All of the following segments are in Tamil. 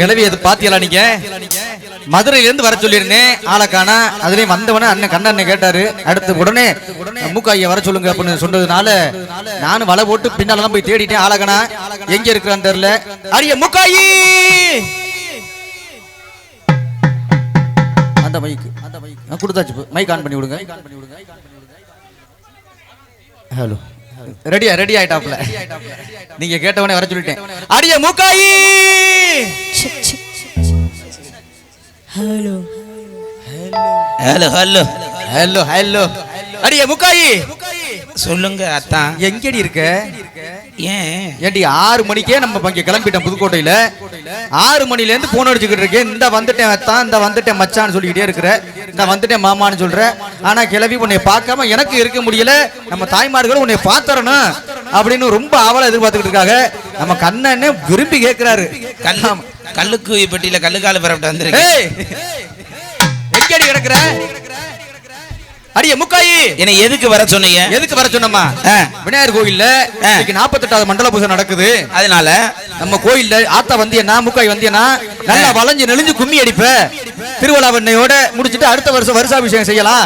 கிளவி எது பாத்தியலா நீங்க? மதுரையில இருந்து வர சொல்லிருந்தேன், ஆளை காணா. அதுலயும் வந்தவன அண்ணன் கண்ணன் கேட்டாரு. அடுத்து உடனே மூக்காய வர சொல்லுங்க அப்படின்னு சொன்னதுனால நானும் வலை போட்டு பின்னாலதான் போய் தேடிட்டேன். ஆளை காணா, எங்க இருக்கிறான்னு தெரியல. அரிய மூக்காயி, அந்த மைக் கொடுத்தாச்சு, மைக் ஆன் பண்ணி விடுங்க. ஹலோ, ரெடி ஆயிட்டாப்ல. நீங்க கேட்டவனே வர சொல்லிட்டேன். அரிய மூக்காயி, hello hello hello hello hello. அரிய முக்காயி, சொல்லுங்க அத்தா. எங்கடி இருக்க? ஏன்டி 6 மணிக்கே நம்ம இங்க கிளம்பிட்டோம் புதுக்கோட்டையில. 6 மணில இருந்து போன் அடிச்சுக்கிட்டு இருக்கேன். இந்த வந்துட்டேன் அத்தான், இந்த வந்துட்டேன் மச்சான்னு சொல்லிக்கிட்டே இருக்கிற. இந்த வந்துட்டேன் மாமான்னு சொல்ற. ஆனா கிளம்பி உன்னை பார்க்காம எனக்கு இருக்க முடியல. நம்ம தாய்மார்களும் உன்னை பார்த்தரணும் அப்படின்னு ரொம்ப ஆவலா எதிர்பார்த்துக்கிட்டு இருக்காங்க. நம்ம கண்ணன்னு விரும்பி கேட்கிறாரு. கல்லுக்கு பெட்டியில கல்லுக்கால பரப்பிட்டு வந்துருக்கு. எங்கடி கிடக்குற? அடியே முக்காயி, என்ன எதுக்கு வர சொன்னீங்க? எதுக்கு வர சொன்னமா? விநாயகர் கோயில்ல 48வது மண்டல பூஜை நடக்குது. அதனால நம்ம கோயில்ல ஆத்தா வந்தியனா முக்காய் வந்தியனா நல்லா வளைஞ்சு நெளிஞ்சு கும்மி அடிப்ப. திருவிழாவண்ணையோட முடிச்சிட்டு அடுத்த வருஷம் வருஷாபிஷேகம் செய்யலாம்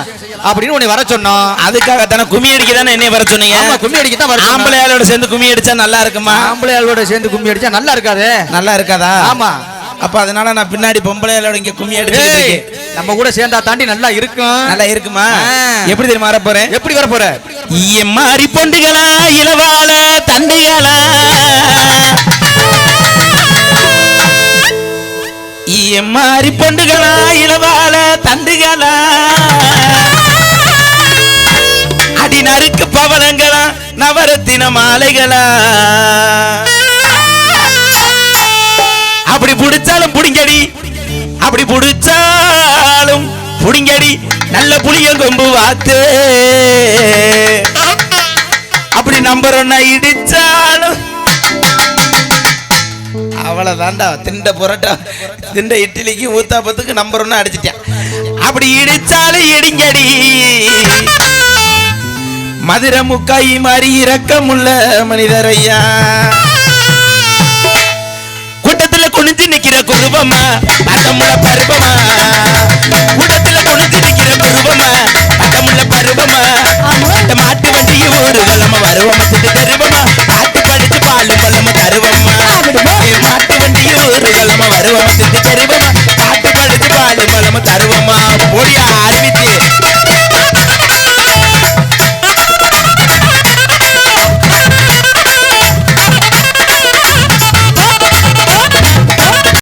அப்படின்னு உன்னை வர சொன்னோம். அதுக்காக தானே கும்மி அடிக்க தானே என்ன வர சொன்னீங்க? ஆமா, கும்மி அடிக்க தான் வர. ஆம்பளையாளோட சேர்ந்து கும்மி அடிச்சா நல்லா இருக்குமா? ஆம்பளையாளோட சேர்ந்து கும்மி அடிச்சா நல்லா இருக்காது. நல்லா இருக்காதா? ஆமா. அப்ப அதனால நான் பின்னாடி பொம்பளையாளோட இங்க கும்மி அடிச்சு நம்ம கூட சேர்ந்தா தாண்டி நல்லா இருக்கும். நல்லா இருக்குமா? எப்படி தெரியுமா வர போறேன்? எப்படி வர போற? மாறி பொண்டுகளா, இளவால தண்டுகளா, மாறி பொண்டுகளா, இளவால தண்டுகளா, அடி நறுக்கு பவளங்களா, நவரத்தின மாலைகளா, அப்படி புடிச்சாலும் புடிங்கடி, அப்படி புடிச்சாலும் புடிங்கடி, நல்ல புளிய கொம்பு வாத்து, அப்படி நம்பர் 1 இடிச்சாலும் அவ்வளவுதான்டா. திண்ட புரட்டா திண்ட இட்லிக்கு ஊத்தாப்பத்துக்கு நம்பர் 1 அடிச்சிட்டேன். அப்படி இடிச்சாலும் இடிங்கடி, மதுரை முக்காய் மாதிரி இரக்கமுள்ள மனிதரையா, கூட்டத்துல குனிஞ்சு நிக்கிற குருபமா, பட்டமுள்ள பருவமா, கூட்டத்துல குனிஞ்சு நிக்கிற குருபமா, பட்டமுள்ள பருவமா, மாட்டு வண்டி ஊருவலமா, வருவமா, தருவமா, பாட்டு படிச்சு பாலு பல்லமா தருவமா, மாட்டு வண்டி ஊருவலமா,